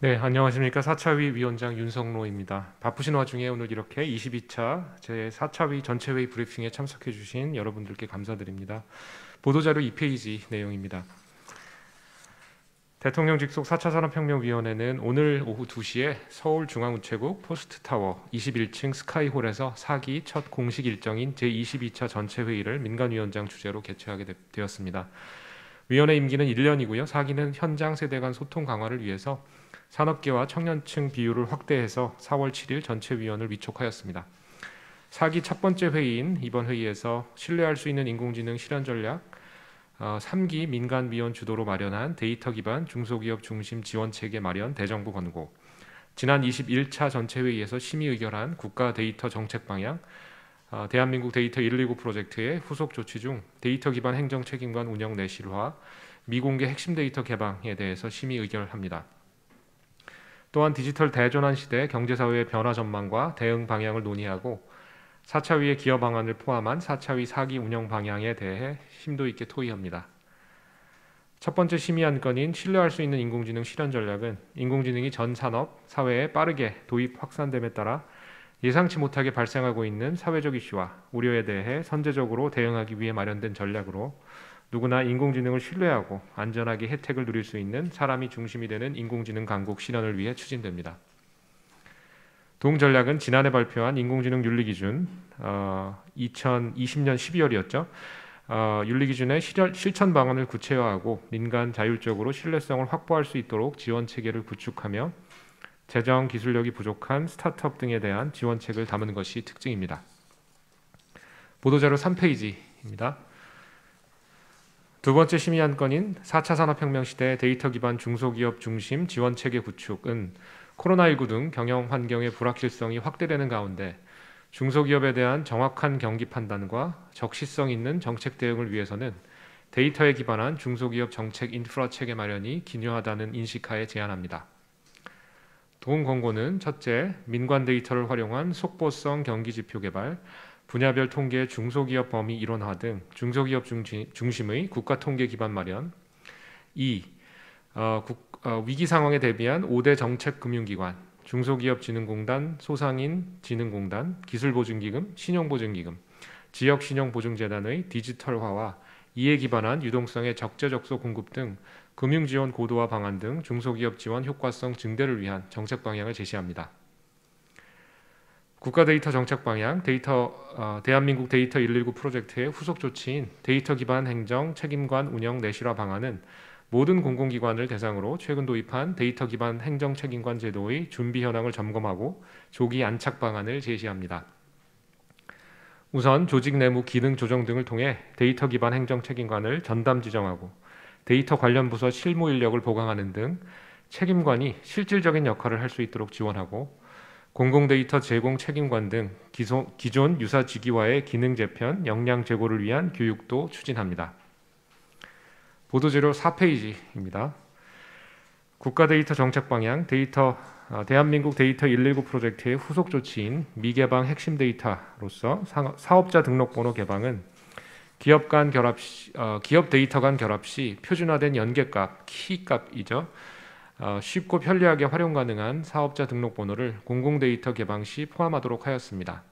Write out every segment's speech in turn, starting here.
네, 안녕하십니까. 4차위 위원장 윤성로입니다. 바쁘신 와중에 오늘 이렇게 22차 제4차위 전체회의 브리핑에 참석해 주신 여러분들께 감사드립니다. 보도자료 2페이지 내용입니다. 대통령 직속 4차 산업혁명위원회는 오늘 오후 2시에 서울중앙우체국 포스트타워 21층 스카이홀에서 4기 첫 공식 일정인 제22차 전체회의를 민간위원장 주재로 개최하게 되었습니다. 위원회 임기는 1년이고요. 4기는 현장 세대 간 소통 강화를 위해서 산업계와 청년층 비율을 확대해서 4월 7일 전체위원을 위촉하였습니다. 4기 첫 번째 회의인 이번 회의에서 신뢰할 수 있는 인공지능 실현 전략, 3기 민간위원 주도로 마련한 데이터 기반 중소기업 중심 지원체계 마련 대정부 권고, 지난 21차 전체회의에서 심의 의결한 국가 데이터 정책 방향, 대한민국 데이터 119 프로젝트의 후속 조치 중 데이터 기반 행정 책임관 운영 내실화, 미공개 핵심 데이터 개방에 대해서 심의 의결합니다. 또한 디지털 대전환 시대 경제사회의 변화 전망과 대응 방향을 논의하고 4차위의 기여 방안을 포함한 4차위 4기 운영 방향에 대해 심도 있게 토의합니다. 첫 번째 심의 안건인 신뢰할 수 있는 인공지능 실현 전략은 인공지능이 전 산업, 사회에 빠르게 도입 확산됨에 따라 예상치 못하게 발생하고 있는 사회적 이슈와 우려에 대해 선제적으로 대응하기 위해 마련된 전략으로 누구나 인공지능을 신뢰하고 안전하게 혜택을 누릴 수 있는 사람이 중심이 되는 인공지능 강국 실현을 위해 추진됩니다. 동 전략은 지난해 발표한 인공지능 윤리기준 2020년 12월이었죠. 윤리기준의 실천 방안을 구체화하고 민간 자율적으로 신뢰성을 확보할 수 있도록 지원체계를 구축하며 재정 기술력이 부족한 스타트업 등에 대한 지원책을 담은 것이 특징입니다. 보도자료 3페이지입니다. 두 번째 심의 안건인 4차 산업혁명 시대 데이터 기반 중소기업 중심 지원체계 구축은 코로나19 등 경영 환경의 불확실성이 확대되는 가운데 중소기업에 대한 정확한 경기 판단과 적시성 있는 정책 대응을 위해서는 데이터에 기반한 중소기업 정책 인프라 체계 마련이 기묘하다는 인식하에 제안합니다. 동 권고는 첫째, 민관 데이터를 활용한 속보성 경기 지표 개발, 분야별 통계 중소기업 범위 이론화 등 중소기업 중심의 국가 통계 기반 마련. 2. 위기 상황에 대비한 5대 정책금융기관, 중소기업진흥공단, 소상인진흥공단, 기술보증기금, 신용보증기금, 지역신용보증재단의 디지털화와 이에 기반한 유동성의 적재적소 공급 등 금융지원 고도화 방안 등 중소기업 지원 효과성 증대를 위한 정책 방향을 제시합니다. 국가데이터 정책 방향, 대한민국 데이터 119 프로젝트의 후속 조치인 데이터 기반 행정 책임관 운영 내실화 방안은 모든 공공기관을 대상으로 최근 도입한 데이터 기반 행정 책임관 제도의 준비 현황을 점검하고 조기 안착 방안을 제시합니다. 우선 조직 내무 기능 조정 등을 통해 데이터 기반 행정 책임관을 전담 지정하고 데이터 관련 부서 실무 인력을 보강하는 등 책임관이 실질적인 역할을 할 수 있도록 지원하고 공공데이터 제공 책임관 등 기존 유사 직위와의 기능 재편, 역량 제고를 위한 교육도 추진합니다. 보도자료 4페이지입니다. 국가데이터 정책 방향, 대한민국 데이터 119 프로젝트의 후속 조치인 미개방 핵심 데이터로서 사업자 등록번호 개방은 기업 데이터 간 결합 시 표준화된 연계값, 키값이죠. 쉽고 편리하게 활용 가능한 사업자 등록번호를 공공데이터 개방 시 포함하도록 하였습니다.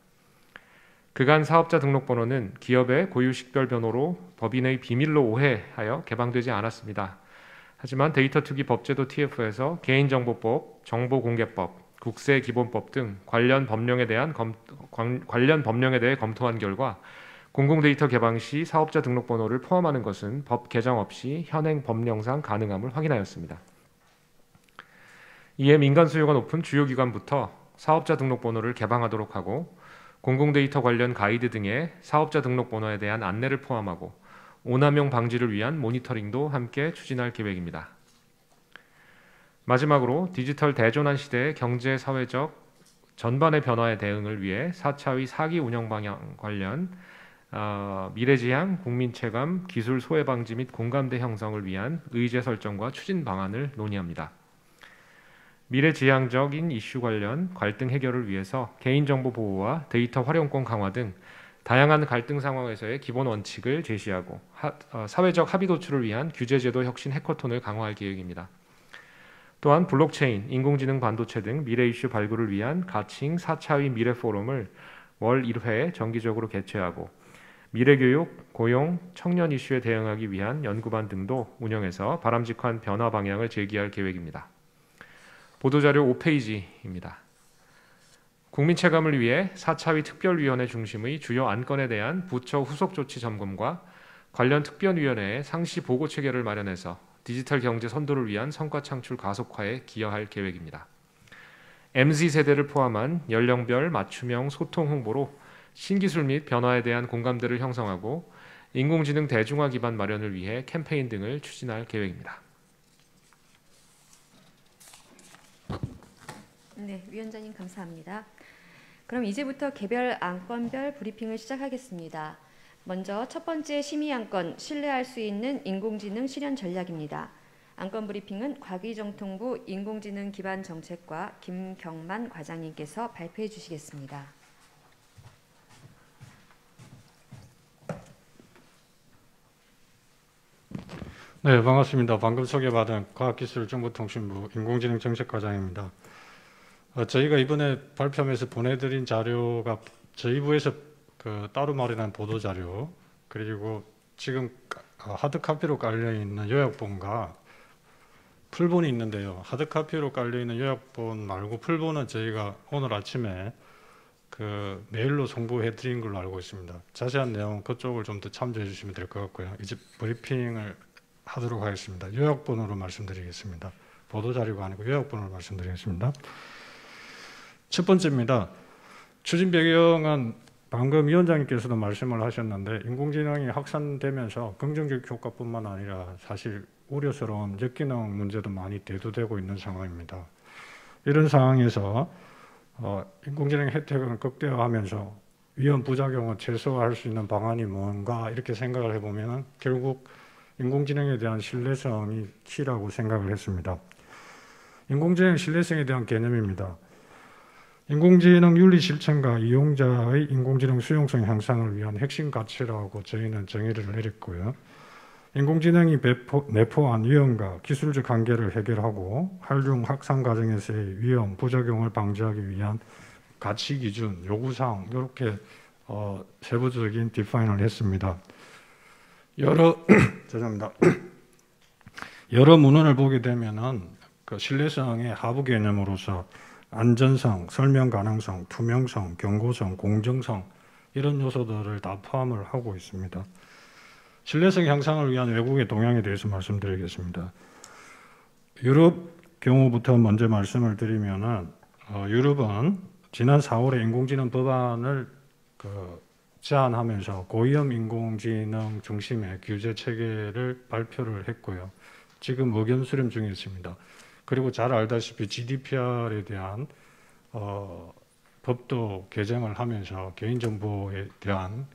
그간 사업자 등록번호는 기업의 고유식별 번호로 법인의 비밀로 오해하여 개방되지 않았습니다. 하지만 데이터투기 법제도 TF에서 개인정보법, 정보공개법, 국세기본법 등 관련 법령에 대해 검토한 결과 공공데이터 개방 시 사업자 등록번호를 포함하는 것은 법 개정 없이 현행 법령상 가능함을 확인하였습니다. 이에 민간 수요가 높은 주요 기관부터 사업자 등록번호를 개방하도록 하고 공공데이터 관련 가이드 등의 사업자 등록번호에 대한 안내를 포함하고 오남용 방지를 위한 모니터링도 함께 추진할 계획입니다. 마지막으로 디지털 대전환 시대의 경제 사회적 전반의 변화에 대응을 위해 4차위 4기 운영 방향 관련 미래지향, 국민체감, 기술 소외 방지 및 공감대 형성을 위한 의제 설정과 추진 방안을 논의합니다. 미래지향적인 이슈 관련 갈등 해결을 위해서 개인정보 보호와 데이터 활용권 강화 등 다양한 갈등 상황에서의 기본 원칙을 제시하고 사회적 합의 도출을 위한 규제제도 혁신 해커톤을 강화할 계획입니다. 또한 블록체인, 인공지능 반도체 등 미래 이슈 발굴을 위한 가칭 4차위 미래 포럼을 월 1회 정기적으로 개최하고 미래교육, 고용, 청년 이슈에 대응하기 위한 연구반 등도 운영해서 바람직한 변화 방향을 제기할 계획입니다. 보도자료 5페이지입니다. 국민 체감을 위해 4차위 특별위원회 중심의 주요 안건에 대한 부처 후속 조치 점검과 관련 특별위원회의 상시 보고 체계를 마련해서 디지털 경제 선도를 위한 성과 창출 가속화에 기여할 계획입니다. MZ세대를 포함한 연령별 맞춤형 소통 홍보로 신기술 및 변화에 대한 공감대를 형성하고 인공지능 대중화 기반 마련을 위해 캠페인 등을 추진할 계획입니다. 네, 위원장님 감사합니다. 그럼 이제부터 개별 안건별 브리핑을 시작하겠습니다. 먼저 첫 번째 심의 안건, 신뢰할 수 있는 인공지능 실현 전략입니다. 안건 브리핑은 과기정통부 인공지능 기반 정책과 김경만 과장님께서 발표해 주시겠습니다. 네, 반갑습니다. 방금 소개받은 과학기술정보통신부 인공지능정책과장입니다. 저희가 이번에 발표하면서 보내드린 자료가 저희 부에서 따로 마련한 보도자료, 그리고 지금 하드카피로 깔려있는 요약본과 풀본이 있는데요. 하드카피로 깔려있는 요약본 말고 풀본은 저희가 오늘 아침에 메일로 송부해드린 걸로 알고 있습니다. 자세한 내용은 그쪽을 좀 더 참조해 주시면 될 것 같고요. 이제 브리핑을 하도록 하겠습니다. 요약본으로 말씀드리겠습니다. 보도자료가 아니고 요약본으로 말씀드리겠습니다. 첫 번째입니다. 추진 배경은 방금 위원장님께서도 말씀을 하셨는데 인공지능이 확산되면서 긍정적 효과뿐만 아니라 사실 우려스러운 역기능 문제도 많이 대두되고 있는 상황입니다. 이런 상황에서 인공지능 혜택을 극대화하면서 위험 부작용을 최소화할 수 있는 방안이 뭔가 이렇게 생각을 해보면 결국 인공지능에 대한 신뢰성이 키라고 생각을 했습니다. 인공지능 신뢰성에 대한 개념입니다. 인공지능 윤리 실천과 이용자의 인공지능 수용성 향상을 위한 핵심 가치라고 저희는 정의를 내렸고요. 인공지능이 내포한 위험과 기술적 한계를 해결하고 활용 확산 과정에서의 위험, 부작용을 방지하기 위한 가치 기준, 요구사항 이렇게 세부적인 디파인을 했습니다. 죄송합니다. 여러 문헌을 보게 되면은 신뢰성의 하부 개념으로서 안전성, 설명 가능성, 투명성, 경고성, 공정성 이런 요소들을 다 포함을 하고 있습니다. 신뢰성 향상을 위한 외국의 동향에 대해서 말씀드리겠습니다. 유럽 경우부터 먼저 말씀을 드리면은 유럽은 지난 4월에 인공지능 법안을 제안하면서 고위험 인공지능 중심의 규제 체계를 발표를 했고요. 지금 의견 수렴 중에 있습니다. 그리고 잘 알다시피 GDPR에 대한 법도 개정을 하면서 개인정보에 대한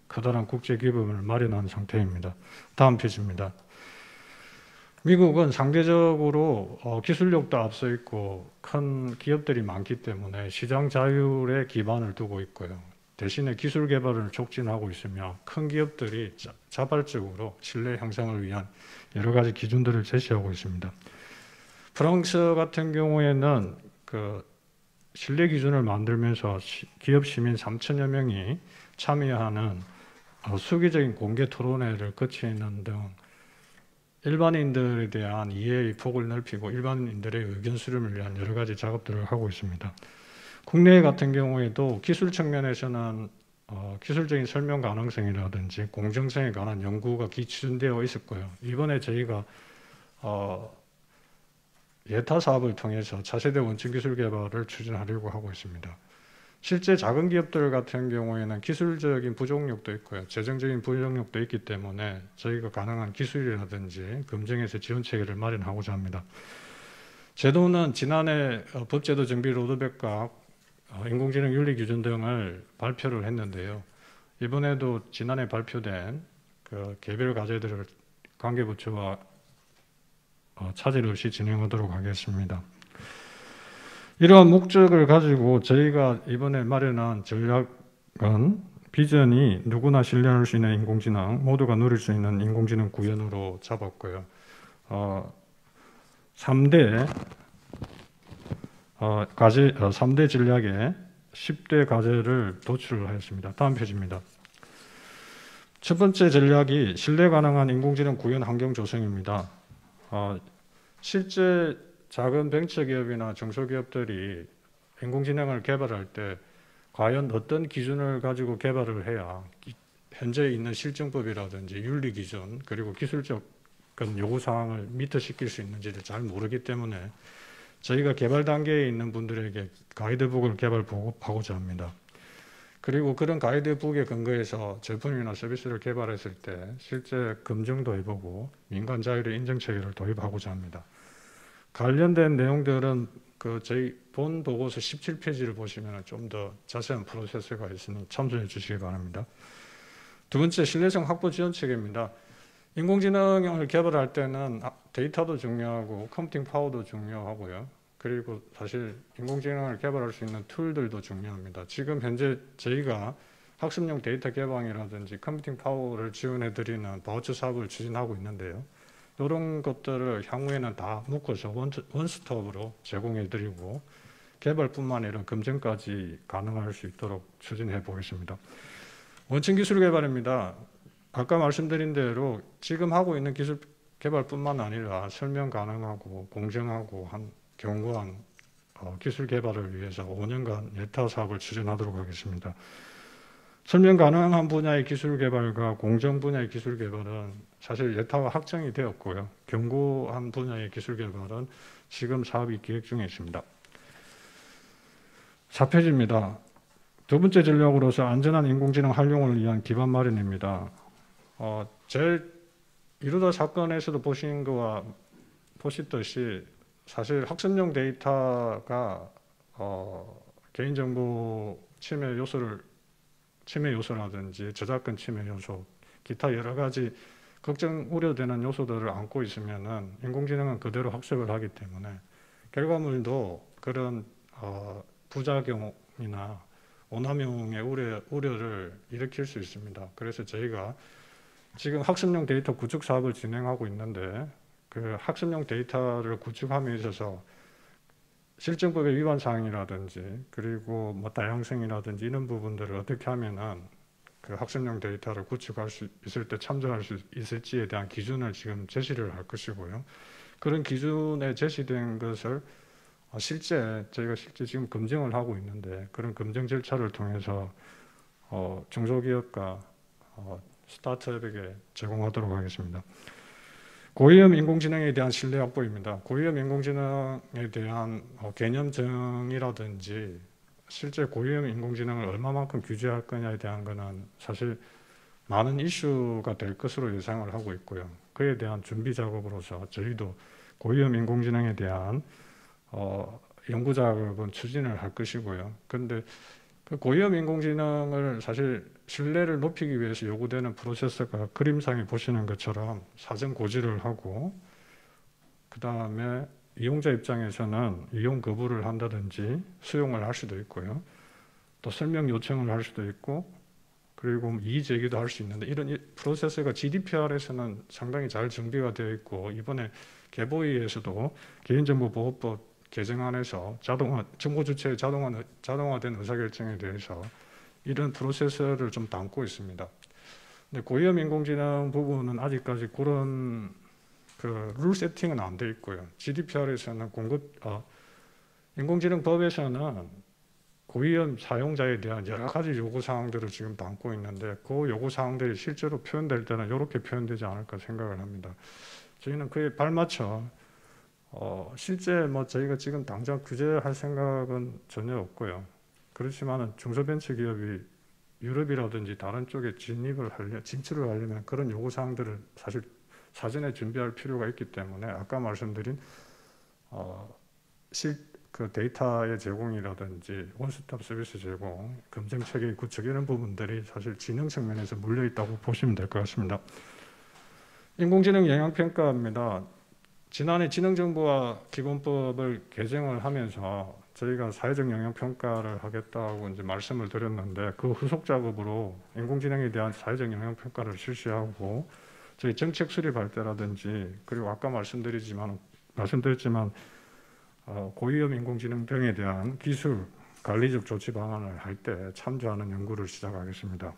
커다란 국제기금을 마련한 상태입니다. 다음 페이지입니다. 미국은 상대적으로 기술력도 앞서 있고 큰 기업들이 많기 때문에 시장 자율에 기반을 두고 있고요. 대신에 기술 개발을 촉진하고 있으며 큰 기업들이 자발적으로 신뢰 형성을 위한 여러 가지 기준들을 제시하고 있습니다. 프랑스 같은 경우에는 신뢰 기준을 만들면서 기업 시민 3천여 명이 참여하는 수기적인 공개 토론회를 거치는 등 일반인들에 대한 이해의 폭을 넓히고 일반인들의 의견 수렴을 위한 여러 가지 작업들을 하고 있습니다. 국내 같은 경우에도 기술 측면에서는 기술적인 설명 가능성이라든지 공정성에 관한 연구가 기준되어 있었고요. 이번에 저희가 예타 사업을 통해서 차세대 원천 기술 개발을 추진하려고 하고 있습니다. 실제 작은 기업들 같은 경우에는 기술적인 부족력도 있고요. 재정적인 부족력도 있기 때문에 저희가 가능한 기술이라든지 검증에서 지원 체계를 마련하고자 합니다. 제도는 지난해 법제도 정비 로드맵과 인공지능 윤리 기준 등을 발표를 했는데요. 이번에도 지난해 발표된 개별 과제들을 관계부처와 차질 없이 진행하도록 하겠습니다. 이러한 목적을 가지고 저희가 이번에 마련한 전략은 비전이 누구나 신뢰할 수 있는 인공지능, 모두가 누릴 수 있는 인공지능 구현으로 잡았고요. 3대 과제 3대 전략에 10대 과제를 도출하였습니다. 다음 페이지입니다. 첫 번째 전략이 신뢰 가능한 인공지능 구현 환경 조성입니다. 실제 작은 벤처기업이나 중소기업들이 인공지능을 개발할 때 과연 어떤 기준을 가지고 개발을 해야 현재 있는 실증법이라든지 윤리 기준 그리고 기술적 요구사항을 미터시킬 수 있는지를 잘 모르기 때문에 저희가 개발 단계에 있는 분들에게 가이드북을 개발 보고자 합니다. 그리고 그런 가이드북에 근거해서 제품이나 서비스를 개발했을 때 실제 검증도 해보고 민간 자율의 인증 체계를 도입하고자 합니다. 관련된 내용들은 저희 본 보고서 17페이지를 보시면 좀 더 자세한 프로세스가 있으니 참조해 주시기 바랍니다. 두 번째, 신뢰성 확보 지원 체계입니다. 인공지능을 개발할 때는 데이터도 중요하고 컴퓨팅 파워도 중요하고요. 그리고 사실 인공지능을 개발할 수 있는 툴들도 중요합니다. 지금 현재 저희가 학습용 데이터 개방이라든지 컴퓨팅 파워를 지원해 드리는 바우처 사업을 추진하고 있는데요. 이런 것들을 향후에는 다 묶어서 원스톱으로 제공해 드리고 개발뿐만 아니라 검증까지 가능할 수 있도록 추진해 보겠습니다. 원천 기술 개발입니다. 아까 말씀드린 대로 지금 하고 있는 기술 개발뿐만 아니라 설명 가능하고 공정하고 견고한 기술 개발을 위해서 5년간 예타 사업을 추진하도록 하겠습니다. 설명 가능한 분야의 기술 개발과 공정 분야의 기술 개발은 사실 예타가 확정이 되었고요. 견고한 분야의 기술 개발은 지금 사업이 기획 중에 있습니다. 4페이지입니다. 두 번째 전략으로서 안전한 인공지능 활용을 위한 기반 마련입니다. 제일 이루다 사건에서도 보시듯이 사실 학습용 데이터가 개인정보 침해 요소라든지 저작권 침해 요소, 기타 여러 가지 걱정 우려되는 요소들을 안고 있으면은 인공지능은 그대로 학습을 하기 때문에 결과물도 그런 부작용이나 오남용의 우려를 일으킬 수 있습니다. 그래서 저희가 지금 학습용 데이터 구축 사업을 진행하고 있는데 그 학습용 데이터를 구축함에 있어서 실증법의 위반 사항이라든지 그리고 다양성이라든지 이런 부분들을 어떻게 하면은 그 학습용 데이터를 구축할 수 있을 때 참조할 수 있을지에 대한 기준을 지금 제시를 할 것이고요. 그런 기준에 제시된 것을 저희가 실제 지금 검증을 하고 있는데 그런 검증 절차를 통해서 중소기업과 스타트업에게 제공하도록 하겠습니다. 고위험 인공지능에 대한 신뢰 확보입니다. 고위험 인공지능에 대한 개념정이라든지 실제 고위험 인공지능을 얼마만큼 규제할 거냐에 대한 것은 사실 많은 이슈가 될 것으로 예상을 하고 있고요. 그에 대한 준비 작업으로서 저희도 고위험 인공지능에 대한 연구 작업은 추진을 할 것이고요. 그런데 그 고위험 인공지능을 사실 신뢰를 높이기 위해서 요구되는 프로세스가 그림상에 보시는 것처럼 사전 고지를 하고 그 다음에 이용자 입장에서는 이용 거부를 한다든지 수용을 할 수도 있고요. 또 설명 요청을 할 수도 있고 그리고 이의 제기도 할 수 있는데 이런 프로세스가 GDPR에서는 상당히 잘 정비가 되어 있고 이번에 개보위에서도 개인정보보호법 개정안에서 정보 주체의 자동화된 의사결정에 대해서 이런 프로세스를 좀 담고 있습니다. 근데 고위험 인공지능 부분은 아직까지 그런 룰 세팅은 안 돼 있고요. GDPR에서는 인공지능 법에서는 고위험 사용자에 대한 여러 가지 요구 사항들을 지금 담고 있는데 그 요구 사항들이 실제로 표현될 때는 이렇게 표현되지 않을까 생각을 합니다. 저희는 그에 발맞춰 실제 저희가 지금 당장 규제할 생각은 전혀 없고요. 그렇지만 중소벤처기업이 유럽이라든지 다른 쪽에 진출을 하려면 그런 요구사항들을 사실 사전에 준비할 필요가 있기 때문에 아까 말씀드린 그 데이터의 제공이라든지 원스톱 서비스 제공, 검증체계 구축 이런 부분들이 사실 진행 측면에서 물려 있다고 보시면 될 것 같습니다. 인공지능 영향평가입니다. 지난해 지능정보화 기본법을 개정을 하면서 저희가 사회적 영향평가를 하겠다고 이제 말씀을 드렸는데 그 후속 작업으로 인공지능에 대한 사회적 영향평가를 실시하고 저희 정책 수립할 때라든지 그리고 아까 말씀드렸지만 고위험 인공지능 등에 대한 기술 관리적 조치 방안을 할 때 참조하는 연구를 시작하겠습니다.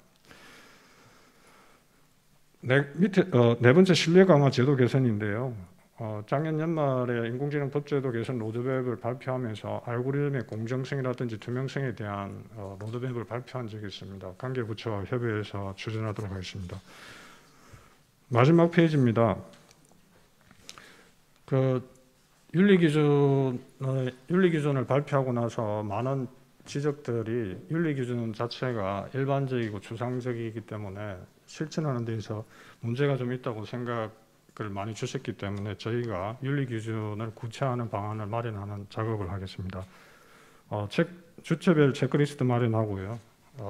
네 번째 신뢰 강화 제도 개선인데요. 작년 연말에 인공지능 법제도 개선 로드맵을 발표하면서 알고리즘의 공정성이라든지 투명성에 대한 로드맵을 발표한 적이 있습니다. 관계부처와 협의해서 추진하도록 하겠습니다. 마지막 페이지입니다. 윤리 기준을 발표하고 나서 많은 지적들이 윤리 기준 자체가 일반적이고 추상적이기 때문에 실천하는 데 있어서 문제가 좀 있다고 생각을 많이 주셨기 때문에 저희가 윤리 기준을 구체화하는 방안을 마련하는 작업을 하겠습니다. 주체별 체크리스트 마련하고요.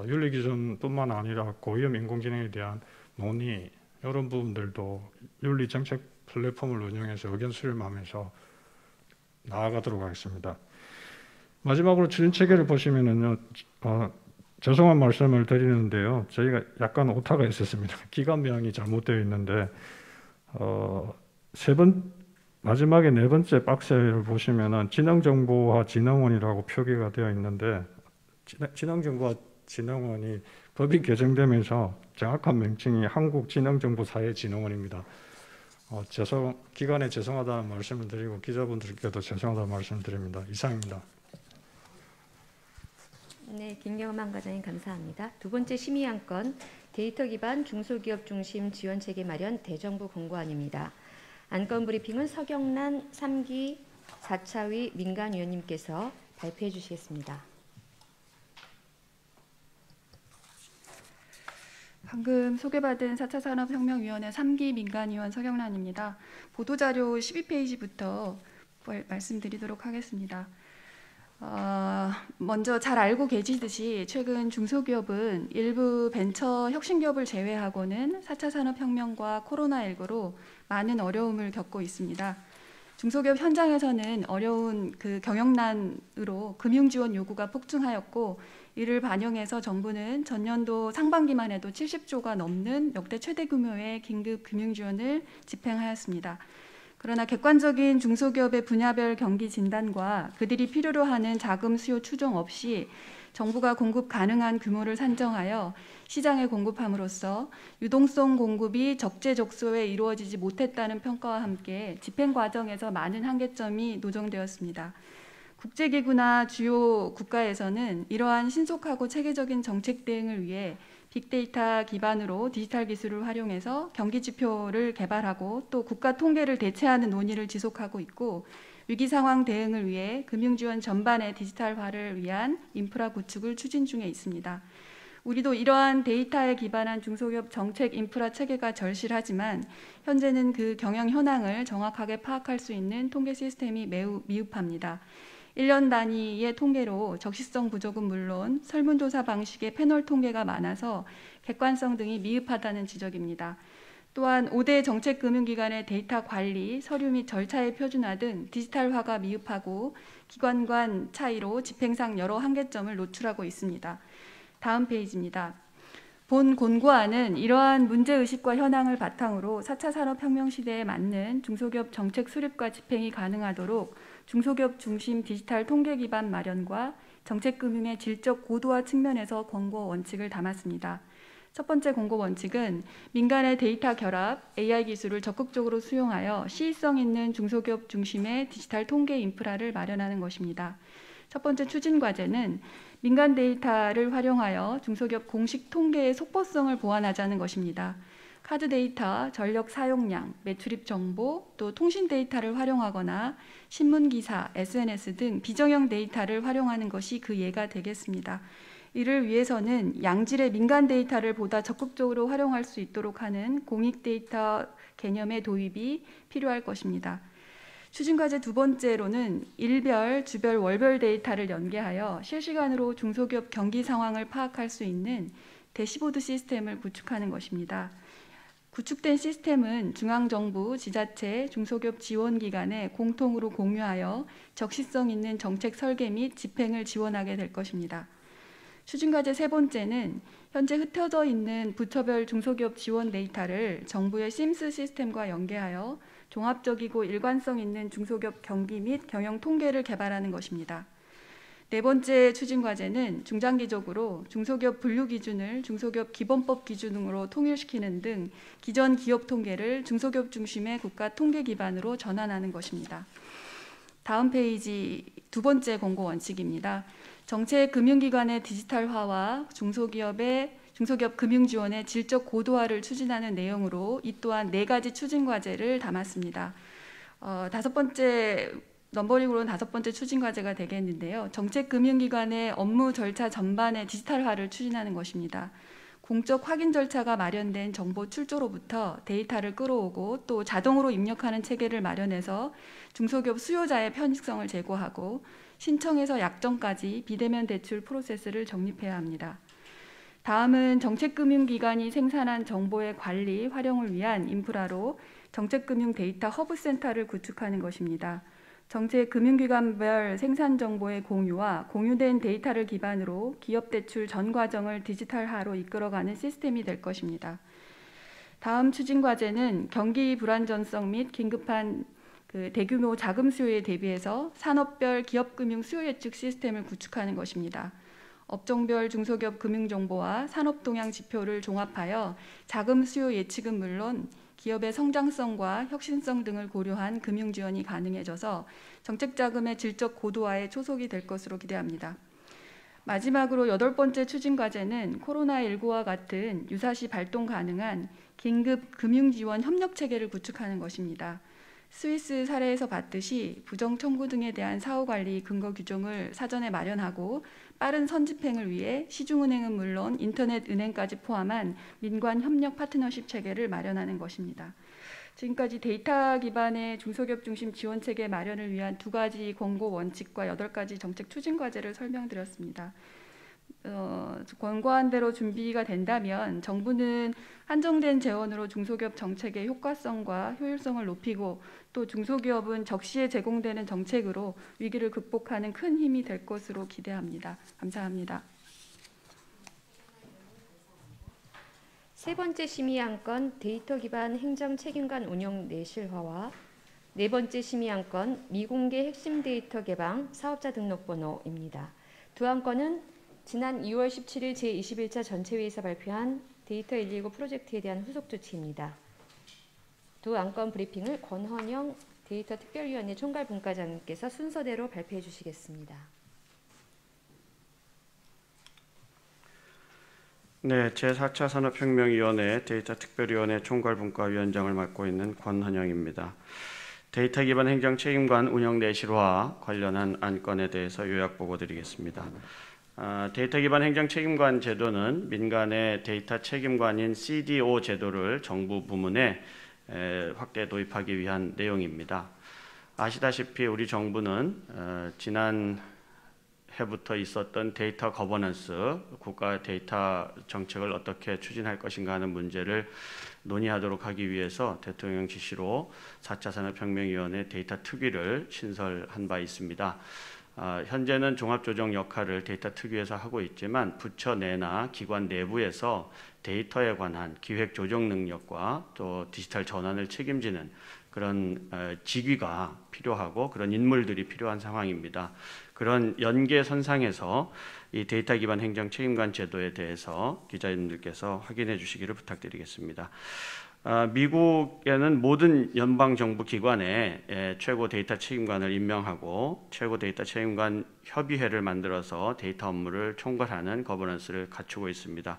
윤리 기준뿐만 아니라 고위험 인공지능에 대한 논의 이런 부분들도 윤리 정책 플랫폼을 운영해서 의견 수렴하면서 나아가도록 하겠습니다. 마지막으로 추진 체계를 보시면은요, 죄송한 말씀을 드리는데요, 저희가 약간 오타가 있었습니다. 기관명이 잘못되어 있는데 마지막에 네 번째 박스를 보시면은 진흥정보와 진흥원이라고 표기가 되어 있는데 진흥정보와 진흥원이 법이 개정되면서 정확한 명칭이 한국진흥정보사회진흥원입니다. 기관에 죄송하다는 말씀을 드리고 기자분들께도 죄송하다는 말씀을 드립니다. 이상입니다. 네, 김경만 과장님 감사합니다. 두 번째 심의 안건 데이터 기반 중소기업 중심 지원 체계 마련 대정부 공고안입니다. 안건 브리핑은 서경란 3기 4차위 민간위원님께서 발표해 주시겠습니다. 방금 소개받은 4차 산업혁명위원회 3기 민간위원 서경란입니다. 보도자료 12페이지부터 말씀드리도록 하겠습니다. 먼저 잘 알고 계시듯이 최근 중소기업은 일부 벤처 혁신기업을 제외하고는 4차 산업혁명과 코로나19로 많은 어려움을 겪고 있습니다. 중소기업 현장에서는 어려운 경영난으로 금융지원 요구가 폭증하였고 이를 반영해서 정부는 전년도 상반기만 해도 70조가 넘는 역대 최대 규모의 긴급 금융지원을 집행하였습니다. 그러나 객관적인 중소기업의 분야별 경기 진단과 그들이 필요로 하는 자금 수요 추정 없이 정부가 공급 가능한 규모를 산정하여 시장에 공급함으로써 유동성 공급이 적재적소에 이루어지지 못했다는 평가와 함께 집행 과정에서 많은 한계점이 노정되었습니다. 국제기구나 주요 국가에서는 이러한 신속하고 체계적인 정책 대응을 위해 빅데이터 기반으로 디지털 기술을 활용해서 경기 지표를 개발하고 또 국가 통계를 대체하는 논의를 지속하고 있고 위기 상황 대응을 위해 금융지원 전반의 디지털화를 위한 인프라 구축을 추진 중에 있습니다. 우리도 이러한 데이터에 기반한 중소기업 정책 인프라 체계가 절실하지만 현재는 그 경영 현황을 정확하게 파악할 수 있는 통계 시스템이 매우 미흡합니다. 1년 단위의 통계로 적시성 부족은 물론 설문조사 방식의 패널 통계가 많아서 객관성 등이 미흡하다는 지적입니다. 또한 5대 정책금융기관의 데이터 관리, 서류 및 절차의 표준화 등 디지털화가 미흡하고 기관 간 차이로 집행상 여러 한계점을 노출하고 있습니다. 다음 페이지입니다. 본 권고안은 이러한 문제의식과 현황을 바탕으로 4차 산업혁명 시대에 맞는 중소기업 정책 수립과 집행이 가능하도록 중소기업 중심 디지털 통계 기반 마련과 정책금융의 질적 고도화 측면에서 권고 원칙을 담았습니다. 첫 번째 권고 원칙은 민간의 데이터 결합, AI 기술을 적극적으로 수용하여 시의성 있는 중소기업 중심의 디지털 통계 인프라를 마련하는 것입니다. 첫 번째 추진 과제는 민간 데이터를 활용하여 중소기업 공식 통계의 속보성을 보완하자는 것입니다. 카드 데이터, 전력 사용량, 매출입 정보, 또 통신 데이터를 활용하거나 신문 기사, SNS 등 비정형 데이터를 활용하는 것이 그 예가 되겠습니다. 이를 위해서는 양질의 민간 데이터를 보다 적극적으로 활용할 수 있도록 하는 공익 데이터 개념의 도입이 필요할 것입니다. 추진과제 두 번째로는 일별, 주별, 월별 데이터를 연계하여 실시간으로 중소기업 경기 상황을 파악할 수 있는 대시보드 시스템을 구축하는 것입니다. 구축된 시스템은 중앙정부, 지자체, 중소기업 지원기관에 공통으로 공유하여 적시성 있는 정책 설계 및 집행을 지원하게 될 것입니다. 추진과제 세 번째는 현재 흩어져 있는 부처별 중소기업 지원 데이터를 정부의 심스 시스템과 연계하여 종합적이고 일관성 있는 중소기업 경기 및 경영 통계를 개발하는 것입니다. 네 번째 추진 과제는 중장기적으로 중소기업 분류 기준을 중소기업 기본법 기준으로 통일시키는 등 기존 기업 통계를 중소기업 중심의 국가 통계 기반으로 전환하는 것입니다. 다음 페이지 두 번째 공고 원칙입니다. 정책 금융기관의 디지털화와 중소기업 금융 지원의 질적 고도화를 추진하는 내용으로 이 또한 4가지 추진 과제를 담았습니다. 넘버링으로는 5번째 추진 과제가 되겠는데요. 정책 금융기관의 업무 절차 전반의 디지털화를 추진하는 것입니다. 공적 확인 절차가 마련된 정보 출조로부터 데이터를 끌어오고 또 자동으로 입력하는 체계를 마련해서 중소기업 수요자의 편익성을 제고하고 신청에서 약정까지 비대면 대출 프로세스를 정립해야 합니다. 다음은 정책금융기관이 생산한 정보의 관리, 활용을 위한 인프라로 정책금융 데이터 허브센터를 구축하는 것입니다. 정책금융기관별 생산정보의 공유와 공유된 데이터를 기반으로 기업 대출 전 과정을 디지털화로 이끌어가는 시스템이 될 것입니다. 다음 추진 과제는 경기 불안전성 및 긴급한 대규모 자금 수요에 대비해서 산업별 기업금융 수요 예측 시스템을 구축하는 것입니다. 업종별 중소기업 금융정보와 산업동향 지표를 종합하여 자금 수요 예측은 물론 기업의 성장성과 혁신성 등을 고려한 금융 지원이 가능해져서 정책자금의 질적 고도화에 초석이 될 것으로 기대합니다. 마지막으로 8번째 추진 과제는 코로나19와 같은 유사시 발동 가능한 긴급 금융 지원 협력 체계를 구축하는 것입니다. 스위스 사례에서 봤듯이 부정 청구 등에 대한 사후 관리 근거 규정을 사전에 마련하고 빠른 선집행을 위해 시중은행은 물론 인터넷 은행까지 포함한 민관 협력 파트너십 체계를 마련하는 것입니다. 지금까지 데이터 기반의 중소기업 중심 지원 체계 마련을 위한 2가지 권고 원칙과 8가지 정책 추진 과제를 설명드렸습니다. 권고한 대로 준비가 된다면 정부는 한정된 재원으로 중소기업 정책의 효과성과 효율성을 높이고 또 중소기업은 적시에 제공되는 정책으로 위기를 극복하는 큰 힘이 될 것으로 기대합니다. 감사합니다. 세 번째 심의안건 데이터 기반 행정 책임관 운영 내실화와 네 번째 심의안건 미공개 핵심 데이터 개방 사업자 등록번호입니다. 두 안건은 지난 2월 17일 제21차 전체회의에서 발표한 데이터 119 프로젝트에 대한 후속 조치입니다. 두 안건 브리핑을 권헌영 데이터 특별위원회 총괄분과장님께서 순서대로 발표해 주시겠습니다. 네, 제4차 산업혁명위원회 데이터 특별위원회 총괄분과위원장을 맡고 있는 권헌영입니다. 데이터 기반 행정 책임관 운영 내실화 관련한 안건에 대해서 요약 보고 드리겠습니다. 데이터 기반 행정 책임관 제도는 민간의 데이터 책임관인 CDO 제도를 정부 부문에 확대 도입하기 위한 내용입니다. 아시다시피 우리 정부는 지난 해부터 있었던 데이터 거버넌스, 국가 데이터 정책을 어떻게 추진할 것인가 하는 문제를 논의하도록 하기 위해서 대통령 지시로 4차 산업혁명위원회 데이터 특위를 신설한 바 있습니다. 현재는 종합조정 역할을 데이터 특위에서 하고 있지만 부처 내나 기관 내부에서 데이터에 관한 기획 조정 능력과 또 디지털 전환을 책임지는 그런 직위가 필요하고 그런 인물들이 필요한 상황입니다. 그런 연계선상에서 이 데이터 기반 행정 책임관 제도에 대해서 기자님들께서 확인해 주시기를 부탁드리겠습니다. 미국에는 모든 연방정부 기관에 최고 데이터 책임관을 임명하고 최고 데이터 책임관 협의회를 만들어서 데이터 업무를 총괄하는 거버넌스를 갖추고 있습니다.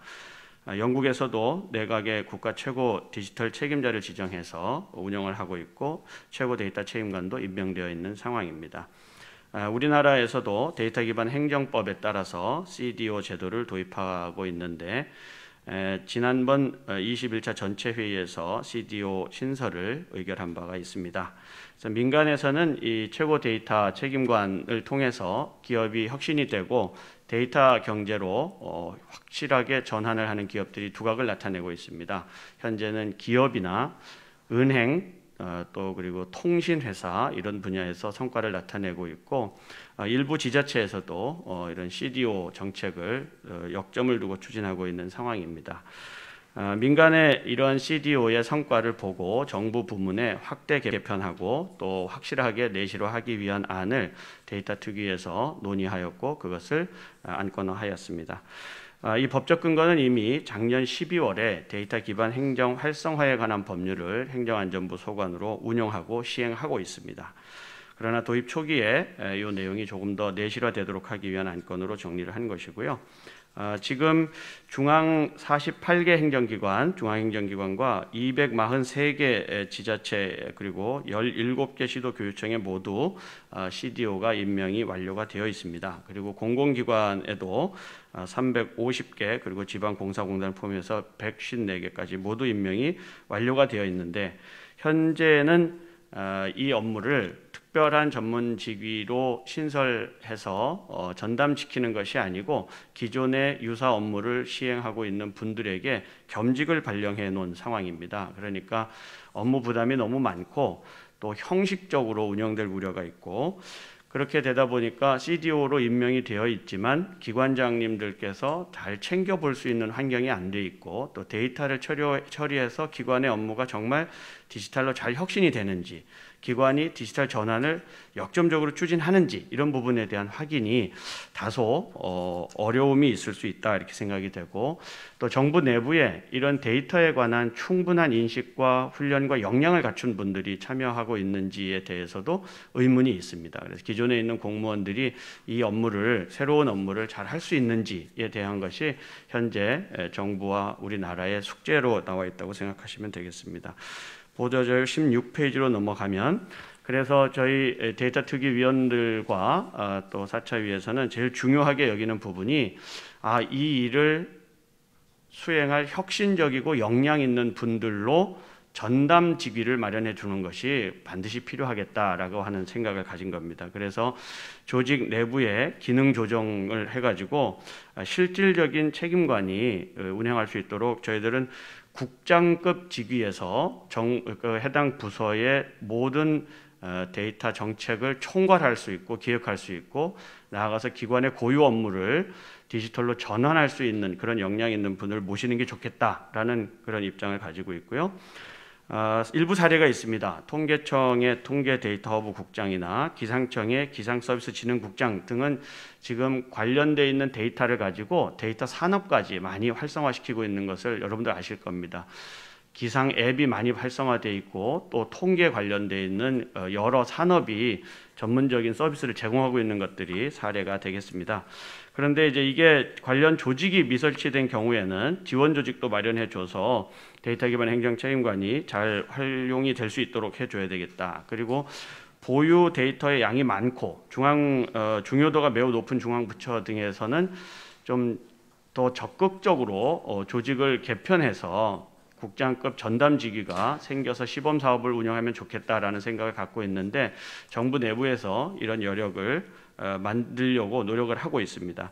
영국에서도 내각의 국가 최고 디지털 책임자를 지정해서 운영을 하고 있고 최고 데이터 책임관도 임명되어 있는 상황입니다. 우리나라에서도 데이터 기반 행정법에 따라서 CDO 제도를 도입하고 있는데 지난번 21차 전체 회의에서 CDO 신설을 의결한 바가 있습니다. 그래서 민간에서는 이 최고 데이터 책임관을 통해서 기업이 혁신이 되고 데이터 경제로 확실하게 전환을 하는 기업들이 두각을 나타내고 있습니다. 현재는 기업이나 은행 또 그리고 통신회사 이런 분야에서 성과를 나타내고 있고 일부 지자체에서도 이런 CDO 정책을 역점을 두고 추진하고 있는 상황입니다. 민간의 이러한 CDO의 성과를 보고 정부 부문에 확대 개편하고 또 확실하게 내실화하기 위한 안을 데이터 특위에서 논의하였고 그것을 안건화하였습니다. 이 법적 근거는 이미 작년 12월에 데이터 기반 행정 활성화에 관한 법률을 행정안전부 소관으로 운영하고 시행하고 있습니다. 그러나 도입 초기에 이 내용이 조금 더 내실화되도록 하기 위한 안건으로 정리를 한 것이고요. 지금 중앙 48개 행정기관, 중앙행정기관과 243개 지자체 그리고 17개 시도교육청에 모두 CDO가 임명이 완료가 되어 있습니다. 그리고 공공기관에도 350개 그리고 지방공사공단을 포함해서 154개까지 모두 임명이 완료가 되어 있는데 현재는 이 업무를 특별한 전문 직위로 신설해서 전담시키는 것이 아니고 기존의 유사 업무를 시행하고 있는 분들에게 겸직을 발령해 놓은 상황입니다. 그러니까 업무 부담이 너무 많고 또 형식적으로 운영될 우려가 있고 그렇게 되다 보니까 CDO로 임명이 되어 있지만 기관장님들께서 잘 챙겨볼 수 있는 환경이 안 돼 있고 또 데이터를 처리해서 기관의 업무가 정말 디지털로 잘 혁신이 되는지 기관이 디지털 전환을 역점적으로 추진하는지 이런 부분에 대한 확인이 다소 어려움이 있을 수 있다 이렇게 생각이 되고 또 정부 내부에 이런 데이터에 관한 충분한 인식과 훈련과 역량을 갖춘 분들이 참여하고 있는지에 대해서도 의문이 있습니다. 그래서 기존에 있는 공무원들이 이 업무를 새로운 업무를 잘 할 수 있는지에 대한 것이 현재 정부와 우리나라의 숙제로 나와 있다고 생각하시면 되겠습니다. 보도자료 16페이지로 넘어가면 그래서 저희 데이터 특위 위원들과 또 4차위에서는 제일 중요하게 여기는 부분이 이 일을 수행할 혁신적이고 역량 있는 분들로 전담 직위를 마련해 주는 것이 반드시 필요하겠다라고 하는 생각을 가진 겁니다. 그래서 조직 내부에 기능 조정을 해가지고 실질적인 책임관이 운행할 수 있도록 저희들은 국장급 직위에서 해당 부서의 모든 데이터 정책을 총괄할 수 있고 기획할 수 있고 나아가서 기관의 고유 업무를 디지털로 전환할 수 있는 그런 역량 있는 분을 모시는 게 좋겠다라는 그런 입장을 가지고 있고요. 일부 사례가 있습니다. 통계청의 통계데이터허브 국장이나 기상청의 기상서비스진흥국장 등은 지금 관련되어 있는 데이터를 가지고 데이터 산업까지 많이 활성화시키고 있는 것을 여러분들 아실 겁니다. 기상 앱이 많이 활성화되어 있고 또 통계 관련되어 있는 여러 산업이 전문적인 서비스를 제공하고 있는 것들이 사례가 되겠습니다. 그런데 이제 이게 관련 조직이 미설치된 경우에는 지원 조직도 마련해 줘서 데이터 기반 행정 책임관이 잘 활용이 될 수 있도록 해줘야 되겠다. 그리고 보유 데이터의 양이 많고 중요도가 매우 높은 중앙부처 등에서는 좀 더 적극적으로 조직을 개편해서 국장급 전담 직위가 생겨서 시범 사업을 운영하면 좋겠다라는 생각을 갖고 있는데 정부 내부에서 이런 여력을 만들려고 노력을 하고 있습니다.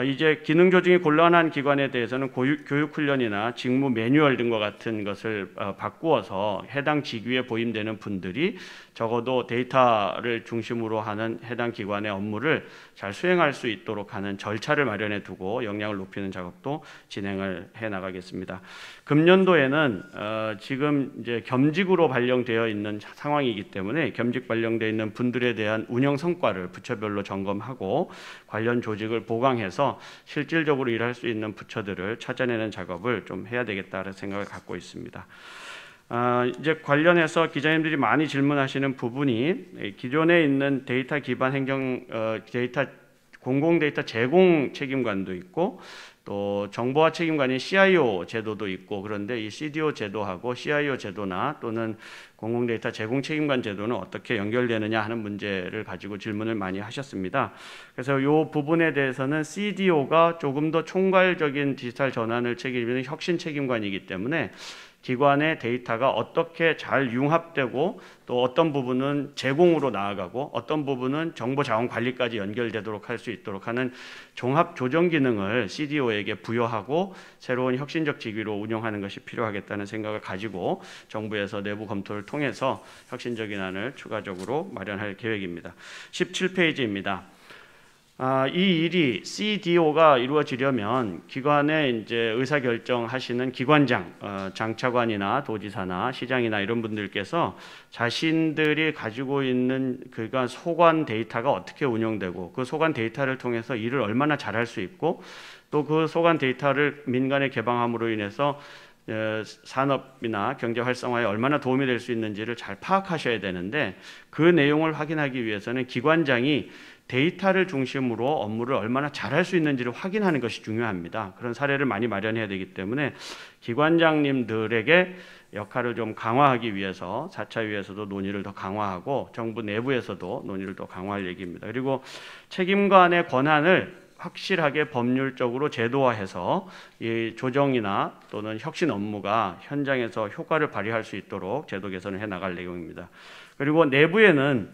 이제 기능 조정이 곤란한 기관에 대해서는 교육 훈련이나 직무 매뉴얼 등과 같은 것을 바꾸어서 해당 직위에 보임되는 분들이 적어도 데이터를 중심으로 하는 해당 기관의 업무를 잘 수행할 수 있도록 하는 절차를 마련해 두고 역량을 높이는 작업도 진행을 해 나가겠습니다. 금년도에는 지금 이제 겸직으로 발령되어 있는 상황이기 때문에 겸직 발령되어 있는 분들에 대한 운영 성과를 부처별로 점검하고 관련 조직을 보강해서 실질적으로 일할 수 있는 부처들을 찾아내는 작업을 좀 해야 되겠다는 생각을 갖고 있습니다. 이제 관련해서 기자님들이 많이 질문하시는 부분이 기존에 있는 데이터 기반 행정 공공 데이터 제공 책임관도 있고 또 정보화 책임관인 CIO 제도도 있고 그런데 이 CDO 제도하고 CIO 제도나 또는 공공 데이터 제공 책임관 제도는 어떻게 연결되느냐 하는 문제를 가지고 질문을 많이 하셨습니다. 그래서 이 부분에 대해서는 CDO가 조금 더 총괄적인 디지털 전환을 책임지는 혁신 책임관이기 때문에 기관의 데이터가 어떻게 잘 융합되고 또 어떤 부분은 제공으로 나아가고 어떤 부분은 정보 자원 관리까지 연결되도록 할 수 있도록 하는 종합 조정 기능을 CDO에게 부여하고 새로운 혁신적 직위로 운영하는 것이 필요하겠다는 생각을 가지고 정부에서 내부 검토를 통해서 혁신적인 안을 추가적으로 마련할 계획입니다. 17페이지입니다. 이 일이 CDO가 이루어지려면 기관의 이제 의사결정하시는 기관장, 장차관이나 도지사나 시장이나 이런 분들께서 자신들이 가지고 있는 그간 소관 데이터가 어떻게 운영되고 그 소관 데이터를 통해서 일을 얼마나 잘할 수 있고 또 그 소관 데이터를 민간에 개방함으로 인해서 산업이나 경제 활성화에 얼마나 도움이 될 수 있는지를 잘 파악하셔야 되는데 그 내용을 확인하기 위해서는 기관장이 데이터를 중심으로 업무를 얼마나 잘할 수 있는지를 확인하는 것이 중요합니다. 그런 사례를 많이 마련해야 되기 때문에 기관장님들에게 역할을 좀 강화하기 위해서 4차 위에서도 논의를 더 강화하고 정부 내부에서도 논의를 더 강화할 얘기입니다. 그리고 책임관의 권한을 확실하게 법률적으로 제도화해서 이 조정이나 또는 혁신 업무가 현장에서 효과를 발휘할 수 있도록 제도 개선을 해 나갈 내용입니다. 그리고 내부에는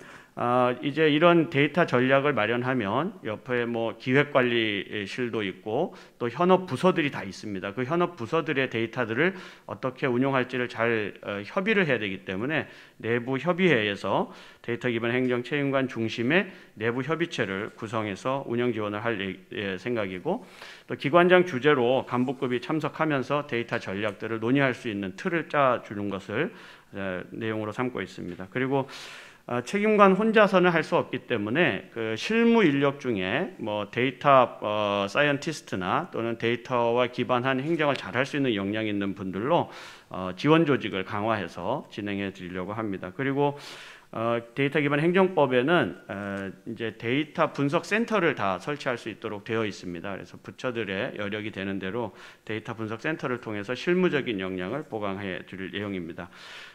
이제 이런 데이터 전략을 마련하면 옆에 뭐 기획관리실도 있고 또 현업 부서들이 다 있습니다. 그 현업 부서들의 데이터들을 어떻게 운용할지를 잘 협의를 해야 되기 때문에 내부 협의회에서 데이터 기반 행정 책임관 중심의 내부 협의체를 구성해서 운영 지원을 할 생각이고 또 기관장 주재로 간부급이 참석하면서 데이터 전략들을 논의할 수 있는 틀을 짜주는 것을 내용으로 삼고 있습니다. 그리고 책임관 혼자서는 할 수 없기 때문에 그 실무 인력 중에 뭐 데이터 사이언티스트나 또는 데이터와 기반한 행정을 잘할 수 있는 역량 있는 분들로 지원 조직을 강화해서 진행해 드리려고 합니다. 그리고 데이터 기반 행정법에는 이제 데이터 분석 센터를 다 설치할 수 있도록 되어 있습니다. 그래서 부처들의 여력이 되는 대로 데이터 분석 센터를 통해서 실무적인 역량을 보강해 드릴 내용입니다.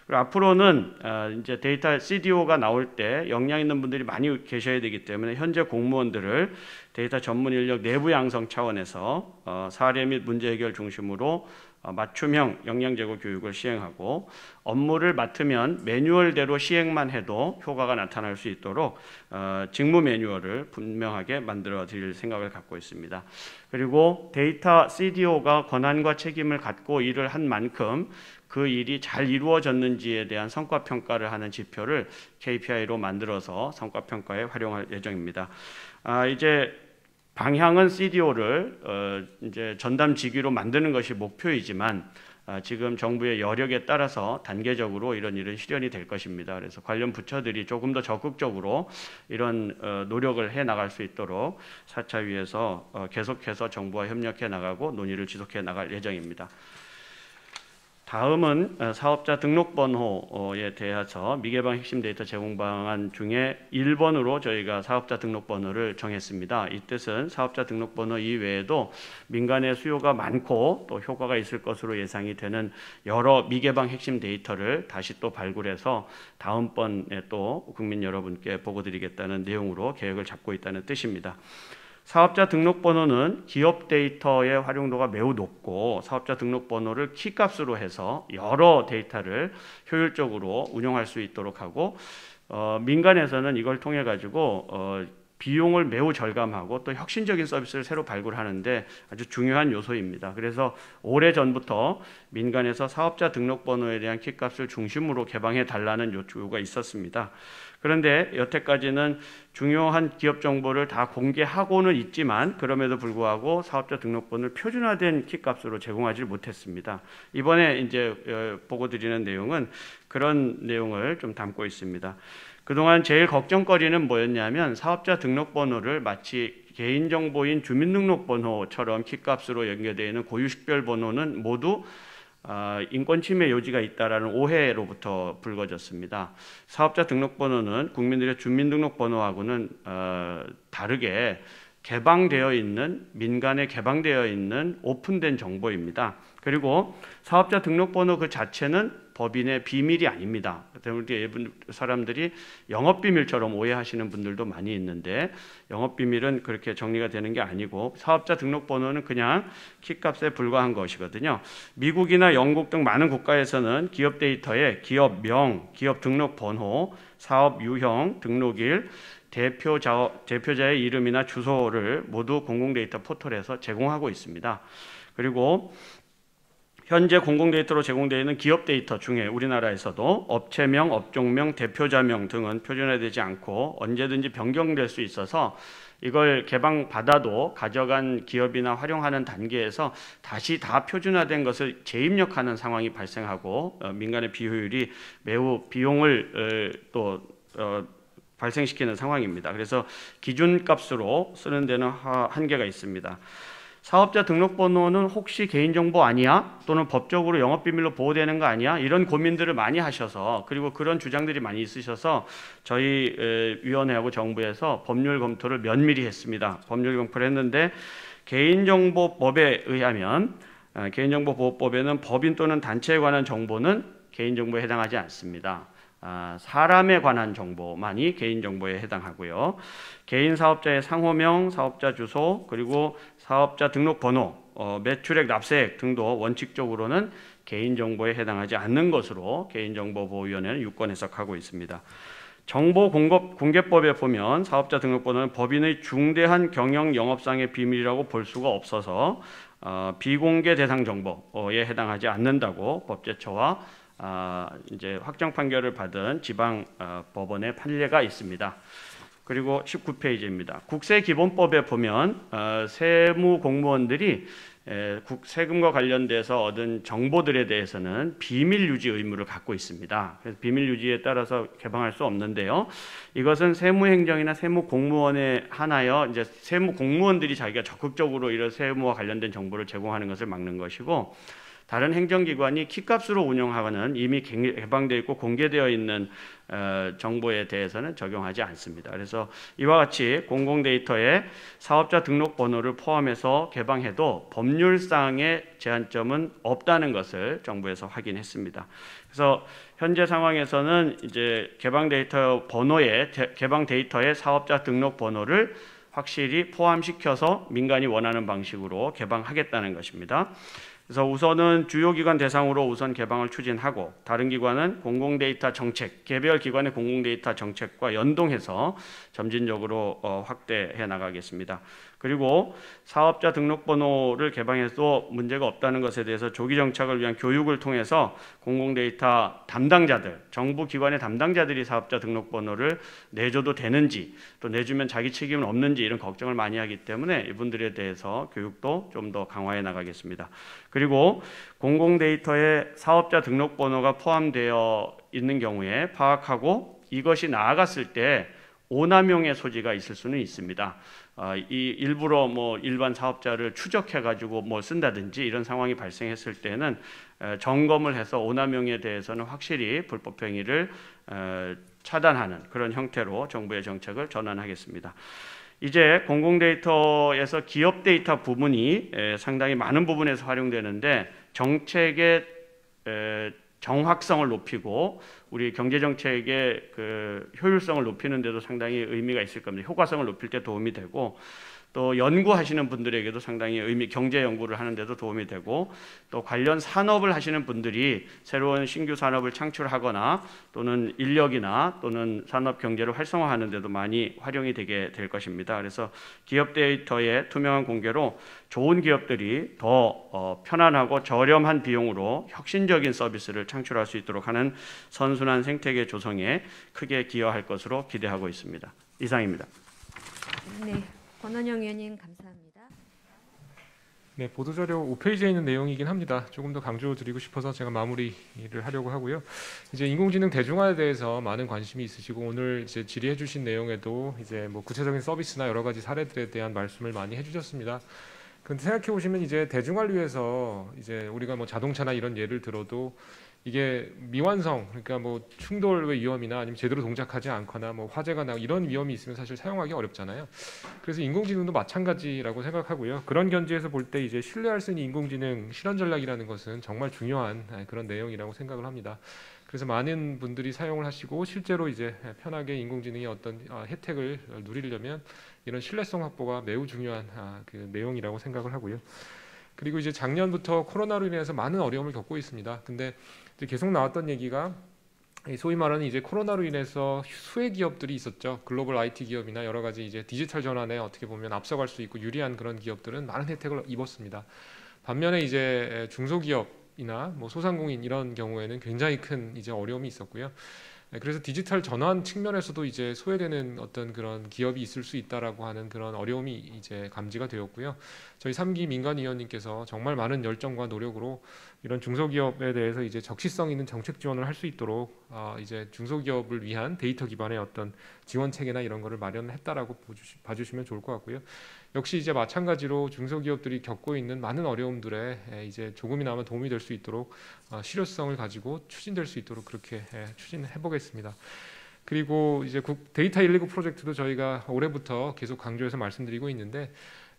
그리고 앞으로는 이제 데이터 CDO가 나올 때 역량 있는 분들이 많이 계셔야 되기 때문에 현재 공무원들을 데이터 전문 인력 내부 양성 차원에서 사례 및 문제 해결 중심으로 맞춤형 역량 제고 교육을 시행하고 업무를 맡으면 매뉴얼대로 시행만 해도 효과가 나타날 수 있도록 직무 매뉴얼을 분명하게 만들어 드릴 생각을 갖고 있습니다. 그리고 데이터 CDO가 권한과 책임을 갖고 일을 한 만큼 그 일이 잘 이루어졌는지에 대한 성과 평가를 하는 지표를 KPI로 만들어서 성과 평가에 활용할 예정입니다. 이제 방향은 CDO를 이제 전담 직위로 만드는 것이 목표이지만 지금 정부의 여력에 따라서 단계적으로 이런 일은 실현이 될 것입니다. 그래서 관련 부처들이 조금 더 적극적으로 이런 노력을 해 나갈 수 있도록 4차 위에서 계속해서 정부와 협력해 나가고 논의를 지속해 나갈 예정입니다. 다음은 사업자 등록번호에 대해서 미개방 핵심 데이터 제공 방안 중에 1번으로 저희가 사업자 등록번호를 정했습니다. 이 뜻은 사업자 등록번호 이외에도 민간의 수요가 많고 또 효과가 있을 것으로 예상이 되는 여러 미개방 핵심 데이터를 다시 또 발굴해서 다음번에 또 국민 여러분께 보고드리겠다는 내용으로 계획을 잡고 있다는 뜻입니다. 사업자 등록번호는 기업 데이터의 활용도가 매우 높고 사업자 등록번호를 키값으로 해서 여러 데이터를 효율적으로 운용할 수 있도록 하고 민간에서는 이걸 통해 가지고 비용을 매우 절감하고 또 혁신적인 서비스를 새로 발굴하는데 아주 중요한 요소입니다. 그래서 오래전부터 민간에서 사업자 등록번호에 대한 키값을 중심으로 개방해 달라는 요구가 있었습니다. 그런데 여태까지는 중요한 기업 정보를 다 공개하고는 있지만 그럼에도 불구하고 사업자 등록번호를 표준화된 키값으로 제공하지 못했습니다. 이번에 이제 보고 드리는 내용은 그런 내용을 좀 담고 있습니다. 그동안 제일 걱정거리는 뭐였냐면 사업자 등록번호를 마치 개인정보인 주민등록번호처럼 키값으로 연계되어 있는 고유식별 번호는 모두 인권 침해 요지가 있다라는 오해로부터 불거졌습니다. 사업자 등록번호는 국민들의 주민등록번호하고는 다르게 개방되어 있는 민간에 개방되어 있는 오픈된 정보입니다. 그리고 사업자 등록번호 그 자체는 법인의 비밀이 아닙니다. 때문에 사람들이 영업비밀처럼 오해하시는 분들도 많이 있는데 영업비밀은 그렇게 정리가 되는 게 아니고 사업자 등록번호는 그냥 키값에 불과한 것이거든요. 미국이나 영국 등 많은 국가에서는 기업 데이터에 기업명, 기업 등록번호, 사업 유형, 등록일, 대표자의 이름이나 주소를 모두 공공데이터 포털에서 제공하고 있습니다. 그리고 현재 공공데이터로 제공되어 있는 기업 데이터 중에 우리나라에서도 업체명, 업종명, 대표자명 등은 표준화되지 않고 언제든지 변경될 수 있어서 이걸 개방받아도 가져간 기업이나 활용하는 단계에서 다시 다 표준화된 것을 재입력하는 상황이 발생하고 민간의 비효율이 매우 비용을 발생시키는 상황입니다. 그래서 기준값으로 쓰는 데는 한계가 있습니다. 사업자 등록번호는 혹시 개인정보 아니야? 또는 법적으로 영업비밀로 보호되는 거 아니야? 이런 고민들을 많이 하셔서, 그리고 그런 주장들이 많이 있으셔서 저희 위원회하고 정부에서 법률 검토를 면밀히 했습니다. 법률 검토를 했는데 개인정보법에 의하면 개인정보보호법에는 법인 또는 단체에 관한 정보는 개인정보에 해당하지 않습니다. 사람에 관한 정보만이 개인정보에 해당하고요. 개인 사업자의 상호명, 사업자 주소, 그리고 사업자 등록번호, 매출액, 납세액 등도 원칙적으로는 개인정보에 해당하지 않는 것으로 개인정보보호위원회는 유권 해석하고 있습니다. 정보공개법에 보면 사업자 등록번호는 법인의 중대한 경영 영업상의 비밀이라고 볼 수가 없어서 비공개 대상 정보에 해당하지 않는다고 법제처와 이제 확정 판결을 받은 지방 법원의 판례가 있습니다. 그리고 19페이지입니다. 국세기본법에 보면 세무 공무원들이 세금과 관련돼서 얻은 정보들에 대해서는 비밀 유지 의무를 갖고 있습니다. 그래서 비밀 유지에 따라서 개방할 수 없는데요. 이것은 세무행정이나 세무공무원에 한하여 이제 세무공무원들이 자기가 적극적으로 이런 세무와 관련된 정보를 제공하는 것을 막는 것이고, 다른 행정기관이 키값으로 운영하는 이미 개방되어 있고 공개되어 있는 정보에 대해서는 적용하지 않습니다. 그래서 이와 같이 공공데이터에 사업자 등록번호를 포함해서 개방해도 법률상의 제한점은 없다는 것을 정부에서 확인했습니다. 그래서 현재 상황에서는 이제 개방 데이터에 사업자 등록번호를 확실히 포함시켜서 민간이 원하는 방식으로 개방하겠다는 것입니다. 그래서 우선은 주요 기관 대상으로 우선 개방을 추진하고, 다른 기관은 공공데이터 정책, 개별 기관의 공공데이터 정책과 연동해서 점진적으로 확대해 나가겠습니다. 그리고 사업자 등록번호를 개방해도 문제가 없다는 것에 대해서 조기 정착을 위한 교육을 통해서 공공데이터 담당자들, 정부 기관의 담당자들이 사업자 등록번호를 내줘도 되는지, 또 내주면 자기 책임은 없는지 이런 걱정을 많이 하기 때문에 이분들에 대해서 교육도 좀 더 강화해 나가겠습니다. 그리고 공공데이터에 사업자 등록번호가 포함되어 있는 경우에 파악하고 이것이 나아갔을 때 오남용의 소지가 있을 수는 있습니다. 이 일부러 일반 사업자를 추적해 가지고 쓴다든지 이런 상황이 발생했을 때는 점검을 해서 오남용에 대해서는 확실히 불법 행위를 차단하는 그런 형태로 정부의 정책을 전환하겠습니다. 이제 공공데이터에서 기업 데이터 부분이 상당히 많은 부분에서 활용되는데, 정책의 정확성을 높이고 우리 경제정책의 그 효율성을 높이는 데도 상당히 의미가 있을 겁니다. 효과성을 높일 때 도움이 되고, 또 연구하시는 분들에게도 상당히 경제 연구를 하는 데도 도움이 되고, 또 관련 산업을 하시는 분들이 새로운 신규 산업을 창출하거나 또는 인력이나 또는 산업 경제를 활성화하는 데도 많이 활용이 되게 될 것입니다. 그래서 기업 데이터의 투명한 공개로 좋은 기업들이 더 편안하고 저렴한 비용으로 혁신적인 서비스를 창출할 수 있도록 하는 선순환 생태계 조성에 크게 기여할 것으로 기대하고 있습니다. 이상입니다. 네, 권한영 의원님 감사합니다. 네, 보도자료 5페이지에 있는 내용이긴 합니다. 조금 더 강조드리고 싶어서 제가 마무리를 하려고 하고요. 이제 인공지능 대중화에 대해서 많은 관심이 있으시고, 오늘 이제 질의해 주신 내용에도 이제 구체적인 서비스나 여러 가지 사례들에 대한 말씀을 많이 해주셨습니다. 근데 생각해 보시면 이제 대중화를 위해서 이제 우리가 자동차나 이런 예를 들어도 이게 미완성, 그러니까 충돌의 위험이나 아니면 제대로 동작하지 않거나 화재가 나고 이런 위험이 있으면 사실 사용하기 어렵잖아요. 그래서 인공지능도 마찬가지라고 생각하고요. 그런 견지에서 볼 때 이제 신뢰할 수 있는 인공지능 실현 전략이라는 것은 정말 중요한 그런 내용이라고 생각을 합니다. 그래서 많은 분들이 사용을 하시고 실제로 이제 편하게 인공지능의 어떤 혜택을 누리려면 이런 신뢰성 확보가 매우 중요한 그 내용이라고 생각을 하고요. 그리고 이제 작년부터 코로나로 인해서 많은 어려움을 겪고 있습니다. 근데 이제 계속 나왔던 얘기가 소위 말하는 이제 코로나로 인해서 수혜 기업들이 있었죠. 글로벌 IT 기업이나 여러 가지 이제 디지털 전환에 어떻게 보면 앞서갈 수 있고 유리한 그런 기업들은 많은 혜택을 입었습니다. 반면에 이제 중소기업 중소기업이나 뭐 소상공인 이런 경우에는 굉장히 큰 이제 어려움이 있었고요. 그래서 디지털 전환 측면에서도 이제 소외되는 어떤 그런 기업이 있을 수 있다라고 하는 그런 어려움이 이제 감지가 되었고요. 저희 3기 민간위원님께서 정말 많은 열정과 노력으로 이런 중소기업에 대해서 이제 적시성 있는 정책 지원을 할 수 있도록 이제 중소기업을 위한 데이터 기반의 어떤 지원 체계나 이런 거를 마련했다라고 봐주시면 좋을 것 같고요. 역시 이제 마찬가지로 중소기업들이 겪고 있는 많은 어려움들에 이제 조금이나마 도움이 될 수 있도록 실효성을 가지고 추진될 수 있도록 그렇게 추진해 보겠습니다. 그리고 이제 데이터 119 프로젝트도 저희가 올해부터 계속 강조해서 말씀드리고 있는데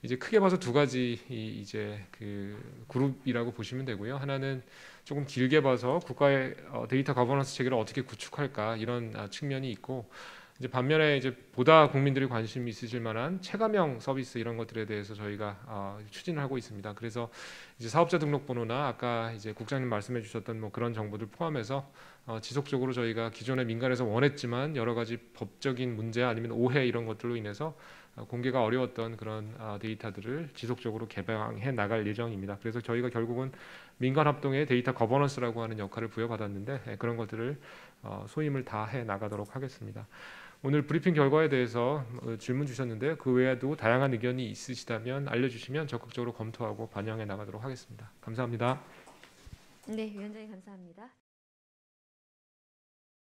이제 크게 봐서 두 가지 이제 그 그룹이라고 보시면 되고요. 하나는 조금 길게 봐서 국가의 데이터 거버넌스 체계를 어떻게 구축할까 이런 측면이 있고 이제 반면에 이제 보다 국민들이 관심 있으실 만한 체감형 서비스 이런 것들에 대해서 저희가 추진을 하고 있습니다. 그래서 이제 사업자 등록번호나 아까 이제 국장님 말씀해주셨던 뭐 그런 정보들 포함해서 지속적으로 저희가 기존에 민간에서 원했지만 여러 가지 법적인 문제 아니면 오해 이런 것들로 인해서 공개가 어려웠던 그런 데이터들을 지속적으로 개방해 나갈 예정입니다. 그래서 저희가 결국은 민간 합동의 데이터 거버넌스라고 하는 역할을 부여받았는데 그런 것들을 소임을 다해 나가도록 하겠습니다. 오늘 브리핑 결과에 대해서 질문 주셨는데 그 외에도 다양한 의견이 있으시다면 알려주시면 적극적으로 검토하고 반영해 나가도록 하겠습니다. 감사합니다. 네, 위원장님 감사합니다.